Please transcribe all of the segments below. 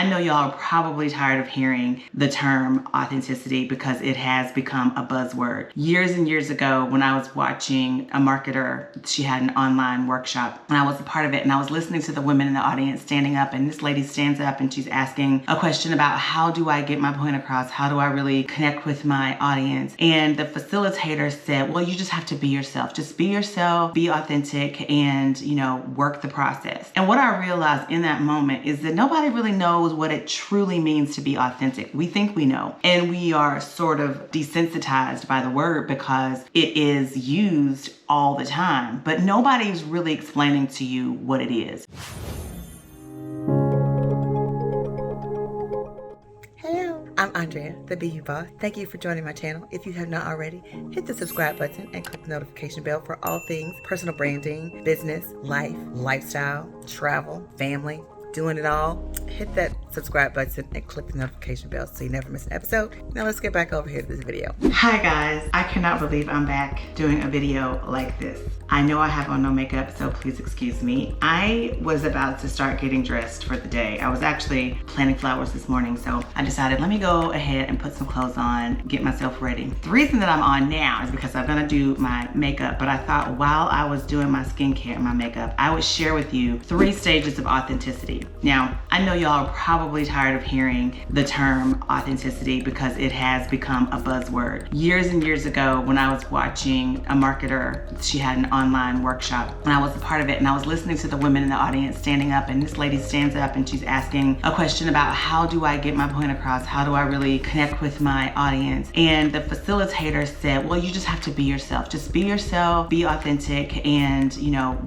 I know y'all are probably tired of hearing the term authenticity because it has become a buzzword. Years and years ago, when I was watching a marketer, she had an online workshop and I was a part of it, and I was listening to the women in the audience standing up, and this lady stands up and she's asking a question about how do I get my point across? How do I really connect with my audience? And the facilitator said, well, you just have to be yourself. Just be yourself, be authentic, and work the process. And what I realized in that moment is that nobody really knows what it truly means to be authentic. We think we know, and we are sort of desensitized by the word because it is used all the time, but nobody's really explaining to you what it is. Hello, I'm Andrea, the BU Boss. Thank you for joining my channel. If you have not already, hit the subscribe button and click the notification bell for all things personal branding, business, life, lifestyle, travel, family, doing it all. Hit that subscribe button and click the notification bell so you never miss an episode. Now let's get back over here to this video. Hi guys, I cannot believe I'm back doing a video like this. I know I have on no makeup, so please excuse me. I was about to start getting dressed for the day. I was actually planting flowers this morning, so I decided let me go ahead and put some clothes on, get myself ready. The reason that I'm on now is because I'm gonna do my makeup, but I thought while I was doing my skincare and my makeup, I would share with you 3 stages of authenticity. Now, I know y'all are probably tired of hearing the term authenticity because it has become a buzzword. Years and years ago, when I was watching a marketer, she had an online workshop and I was a part of it, and I was listening to the women in the audience standing up, and this lady stands up and she's asking a question about how do I get my point across? How do I really connect with my audience? And the facilitator said, well, you just have to be yourself. Just be yourself, be authentic, and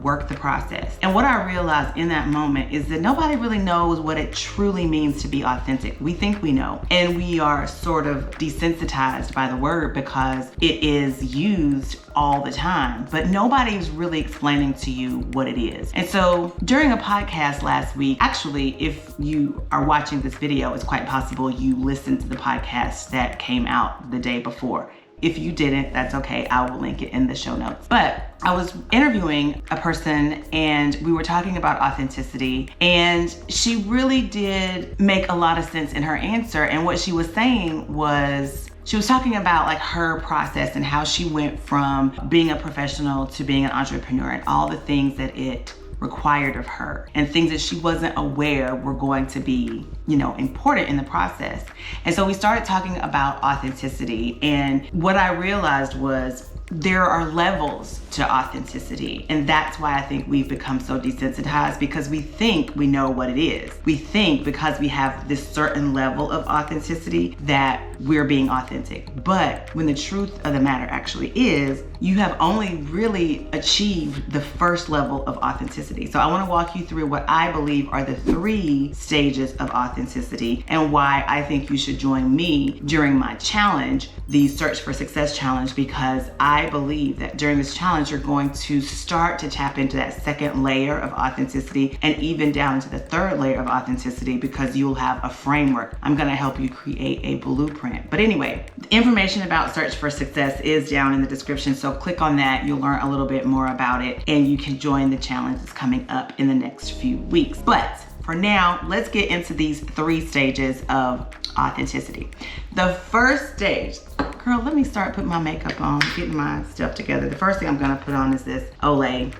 work the process. And what I realized in that moment is that nobody really knows what it truly means to be authentic. We think we know, and we are sort of desensitized by the word because it is used all the time, but nobody's really explaining to you what it is. And so during a podcast last week, actually, if you are watching this video, it's quite possible you listened to the podcast that came out the day before. If you didn't, that's okay. I will link it in the show notes. But I was interviewing a person and we were talking about authenticity, and she really did make a lot of sense in her answer. And what she was saying was, she was talking about like her process and how she went from being a professional to being an entrepreneur and all the things that it required of her and things that she wasn't aware were going to be, important in the process. And so we started talking about authenticity, and what I realized was there are levels to authenticity, and that's why I think we've become so desensitized, because we think we know what it is. We think because we have this certain level of authenticity that we're being authentic. But when the truth of the matter actually is, you have only really achieved the first level of authenticity. So I want to walk you through what I believe are the 3 stages of authenticity and why I think you should join me during my challenge, the Search for Success Challenge, because I believe that during this challenge, you're going to start to tap into that second layer of authenticity and even down into the 3rd layer of authenticity, because you'll have a framework. I'm going to help you create a blueprint. But anyway, the information about Search for Success is down in the description. So click on that. You'll learn a little bit more about it, and you can join the challenge that's coming up in the next few weeks. But for now, let's get into these 3 stages of authenticity. The first stage, girl, let me start putting my makeup on, getting my stuff together. The first thing I'm gonna put on is this Olay.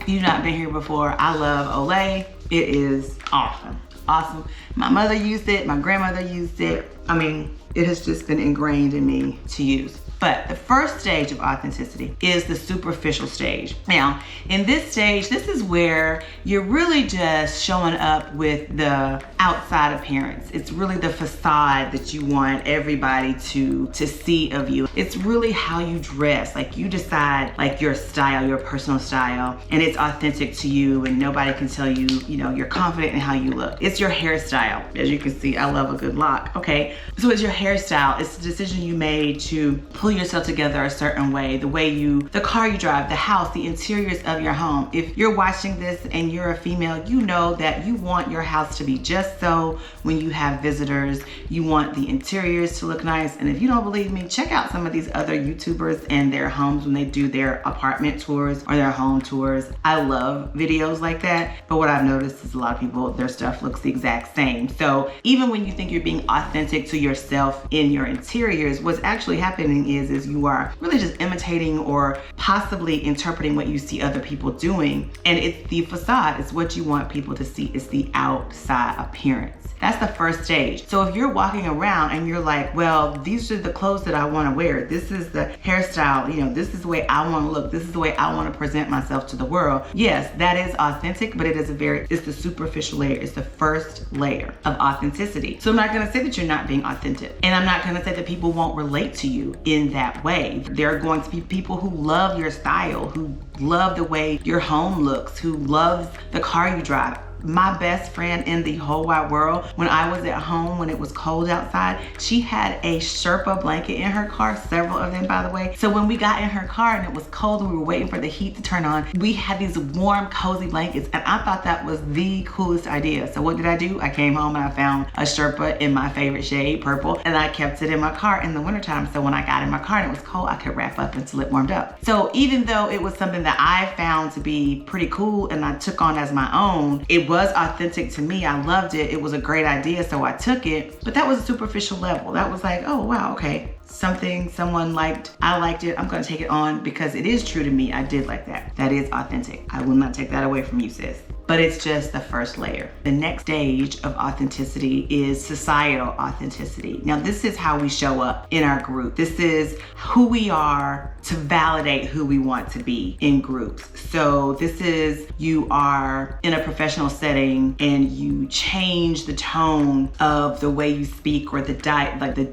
If you've not been here before, I love Olay. It is awesome, awesome. My mother used it, my grandmother used it. I mean, it has just been ingrained in me to use. But the first stage of authenticity is the superficial stage. Now, in this stage, this is where you're really just showing up with the outside appearance. It's really the facade that you want everybody to see of you. It's really how you dress. Like, you decide like your style, your personal style, and it's authentic to you, and nobody can tell you, you're confident in how you look. It's your hairstyle. As you can see, I love a good lock. Okay, So it's your hairstyle. It's the decision you made to pull yourself together a certain way, the car you drive, the house, the interiors of your home. If you're watching this and you're a female, you know that you want your house to be just so when you have visitors. You want the interiors to look nice. And if you don't believe me, check out some of these other YouTubers and their homes when they do their apartment tours or their home tours. I love videos like that. But what I've noticed is a lot of people, their stuff looks the exact same. So even when you think you're being authentic to yourself in your interiors, what's actually happening is you are really just imitating or possibly interpreting what you see other people doing. And it's the facade. It's what you want people to see. It's the outside appearance. That's the first stage. So if you're walking around and you're like, well, these are the clothes that I want to wear. This is the hairstyle, this is the way I want to look. This is the way I want to present myself to the world. Yes, that is authentic, but it's the superficial layer. It's the first layer of authenticity. So I'm not going to say that you're not being authentic. And I'm not going to say that people won't relate to you in that way. There are going to be people who love your style, who love the way your home looks, who loves the car you drive. My best friend in the whole wide world, when I was at home, when it was cold outside, she had a Sherpa blanket in her car, several of them, by the way. So when we got in her car and it was cold and we were waiting for the heat to turn on, we had these warm, cozy blankets, and I thought that was the coolest idea. So what did I do? I came home and I found a Sherpa in my favorite shade, purple, and I kept it in my car in the wintertime. So when I got in my car and it was cold, I could wrap up until it warmed up. So even though it was something that I found to be pretty cool and I took on as my own, it was authentic to me. I loved it. It was a great idea, so I took it. But that was a superficial level. That was like, oh wow, okay. Something someone liked, I liked it, I'm gonna take it on because it is true to me. I did like that. That is authentic. I will not take that away from you, sis. But it's just the first layer. The next stage of authenticity is societal authenticity. Now, this is how we show up in our group. This is who we are to validate who we want to be in groups. So this is, you are in a professional setting and you change the tone of the way you speak or the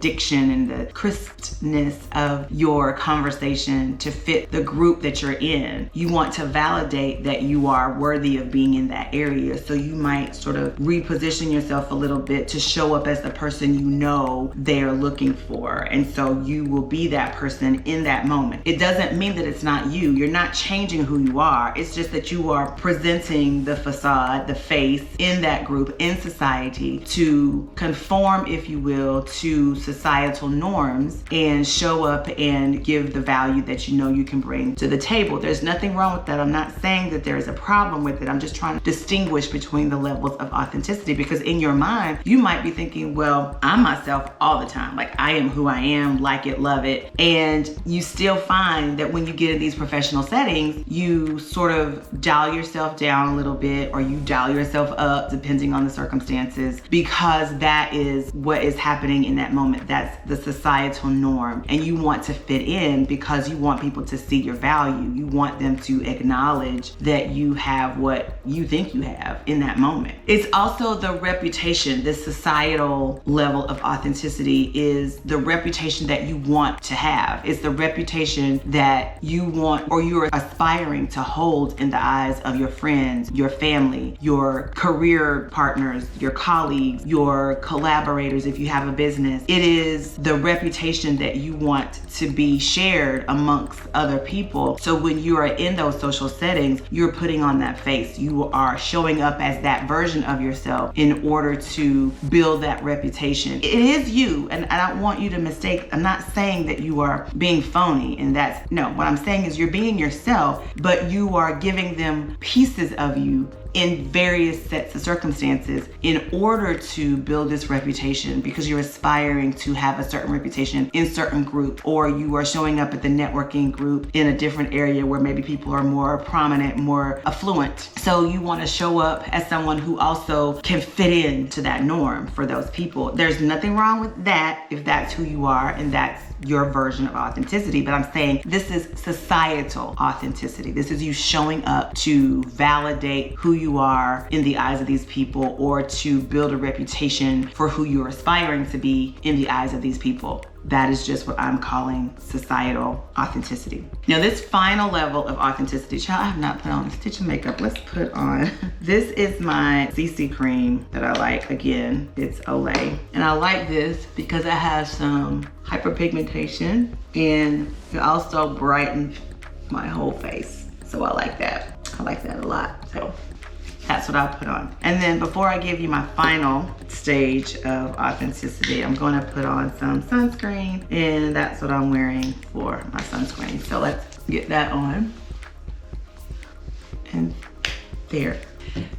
diction and the crispness of your conversation to fit the group that you're in. You want to validate that you are worthy of being in that area. So you might sort of reposition yourself a little bit to show up as the person you know they're looking for. And so you will be that person in that moment. It doesn't mean that it's not you. You're not changing who you are. It's just that you are presenting the facade, the face in that group, in society, to conform, if you will, to societal norms and show up and give the value that you know you can bring to the table. There's nothing wrong with that. I'm not saying that there is a problem with it. I'm just trying to distinguish between the levels of authenticity, because in your mind, you might be thinking, well, I'm myself all the time. Like, I am who I am, like it, love it. And you still find that when you get in these professional settings, you sort of dial yourself down a little bit, or you dial yourself up depending on the circumstances, because that is what is happening in that moment. That's the societal norm. And you want to fit in because you want people to see your value. You want them to acknowledge that you have what you think you have in that moment. It's also the reputation. This societal level of authenticity is the reputation that you want to have. It's the reputation that you want, or you're aspiring to hold in the eyes of your friends, your family, your career partners, your colleagues, your collaborators if you have a business. It is the reputation that you want to be shared amongst other people. So when you are in those social settings, you're putting on that face. You are showing up as that version of yourself in order to build that reputation. It is you, and I don't want you to mistake. I'm not saying that you are being phony, and that's, no, what I'm saying is you're being yourself, but you are giving them pieces of you in various sets of circumstances in order to build this reputation, because you're aspiring to have a certain reputation in certain group, or you are showing up at the networking group in a different area where maybe people are more prominent, more affluent. So you want to show up as someone who also can fit into that norm for those people. There's nothing wrong with that if that's who you are and that's your version of authenticity, but I'm saying this is societal authenticity. This is you showing up to validate who you are in the eyes of these people, or to build a reputation for who you're aspiring to be in the eyes of these people. that is just what I'm calling societal authenticity. Now this final level of authenticity, child, I have not put on a stitch of makeup. Let's put on, this is my CC cream that I like. Again, it's Olay. And I like this because it has some hyperpigmentation and it also brightens my whole face. So I like that. I like that a lot. So that's what I'll put on. And then before I give you my final stage of authenticity, I'm gonna put on some sunscreen, and that's what I'm wearing for my sunscreen. So let's get that on. And there.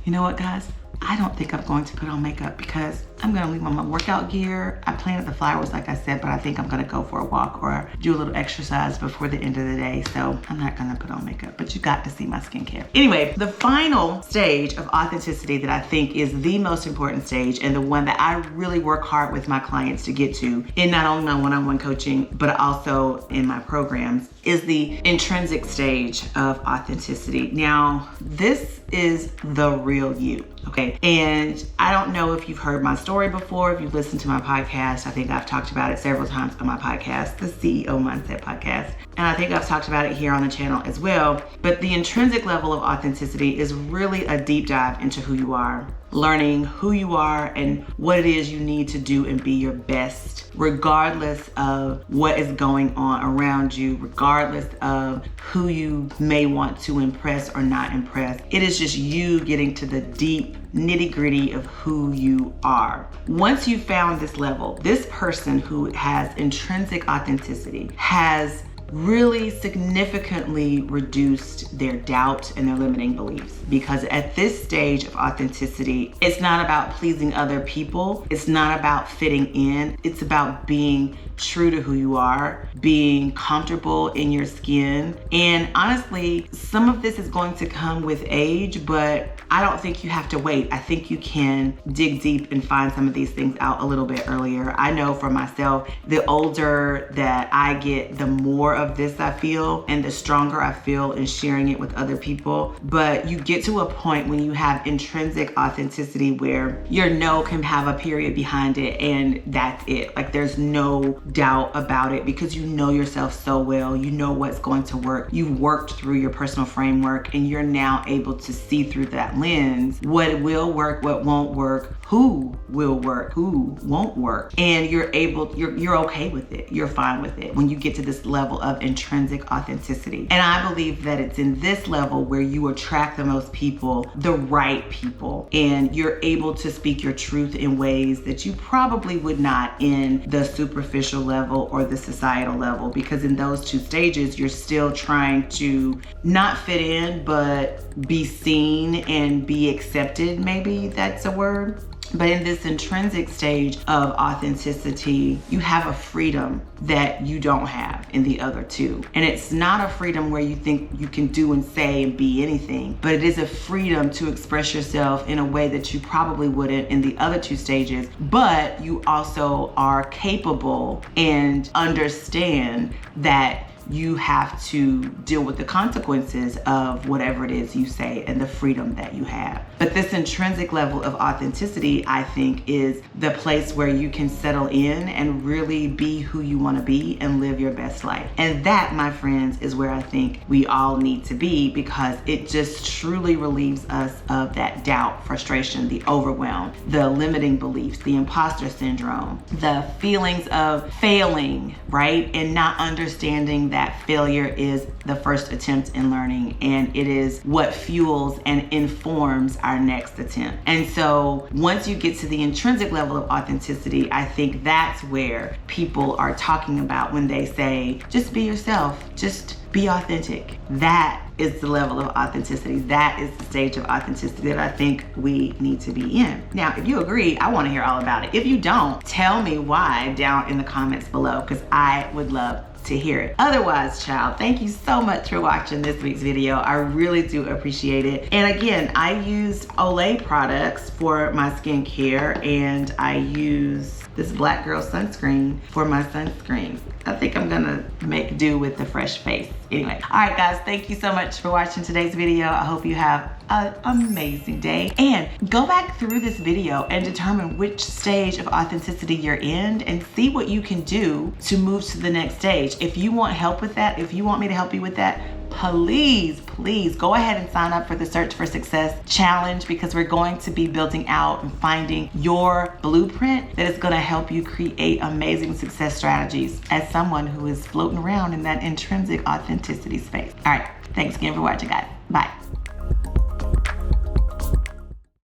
You know what, guys? I don't think I'm going to put on makeup because I'm gonna leave on my workout gear. I planted the flowers, like I said, but I think I'm gonna go for a walk or do a little exercise before the end of the day. So I'm not gonna put on makeup, but you got to see my skincare. Anyway, the final stage of authenticity that I think is the most important stage and the one that I really work hard with my clients to get to in not only my one-on-one coaching, but also in my programs, is the intrinsic stage of authenticity. Now, this is the real you, okay? And I don't know if you've heard my story before, if you've listened to my podcast. I think I've talked about it several times on my podcast, the CEO Mindset Podcast. And I think I've talked about it here on the channel as well. But the intrinsic level of authenticity is really a deep dive into who you are, learning who you are and what it is you need to do and be your best, regardless of what is going on around you, regardless of who you may want to impress or not impress. It is just you getting to the deep nitty-gritty of who you are. Once you've found this level, this person who has intrinsic authenticity has really significantly reduced their doubt and their limiting beliefs, because at this stage of authenticity, it's not about pleasing other people. It's not about fitting in. It's about being true to who you are, being comfortable in your skin. And honestly, some of this is going to come with age, but I don't think you have to wait. I think you can dig deep and find some of these things out a little bit earlier. I know for myself, the older that I get, the more of this I feel and the stronger I feel in sharing it with other people. But you get to a point when you have intrinsic authenticity where your no can have a period behind it and that's it. Like there's no doubt about it because you know yourself so well. You know what's going to work. You've worked through your personal framework and you're now able to see through that lens what will work, what won't work, who will work, who won't work. And you're okay with it. You're fine with it when you get to this level of intrinsic authenticity. And I believe that it's in this level where you attract the most people, the right people, and you're able to speak your truth in ways that you probably would not in the superficial level or the societal level, because in those two stages, you're still trying to not fit in, but be seen and be accepted. Maybe that's a word. But in this intrinsic stage of authenticity, you have a freedom that you don't have in the other two. And it's not a freedom where you think you can do and say and be anything, but it is a freedom to express yourself in a way that you probably wouldn't in the other two stages. But you also are capable and understand that you have to deal with the consequences of whatever it is you say and the freedom that you have. But this intrinsic level of authenticity, I think, is the place where you can settle in and really be who you want to be and live your best life. And that, my friends, is where I think we all need to be, because it just truly relieves us of that doubt, frustration, the overwhelm, the limiting beliefs, the imposter syndrome, the feelings of failing, right? And not understanding that failure is the first attempt in learning, and it is what fuels and informs our next attempt. And so once you get to the intrinsic level of authenticity, I think that's where people are talking about when they say, just be yourself, just be authentic. That is the level of authenticity. That is the stage of authenticity that I think we need to be in. Now, if you agree, I want to hear all about it. If you don't, tell me why down in the comments below, because I would love to hear it. Otherwise, child, thank you so much for watching this week's video. I really do appreciate it. And again, I use Olay products for my skincare, and I use this black girl sunscreen for my sunscreen. I think I'm gonna make do with the fresh face. Anyway, all right guys, thank you so much for watching today's video. I hope you have an amazing day. And go back through this video and determine which stage of authenticity you're in and see what you can do to move to the next stage. If you want help with that, if you want me to help you with that, please go ahead and sign up for the Search for Success Challenge, because we're going to be building out and finding your blueprint that is going to help you create amazing success strategies as someone who is floating around in that intrinsic authenticity space. All right, thanks again for watching, guys. Bye.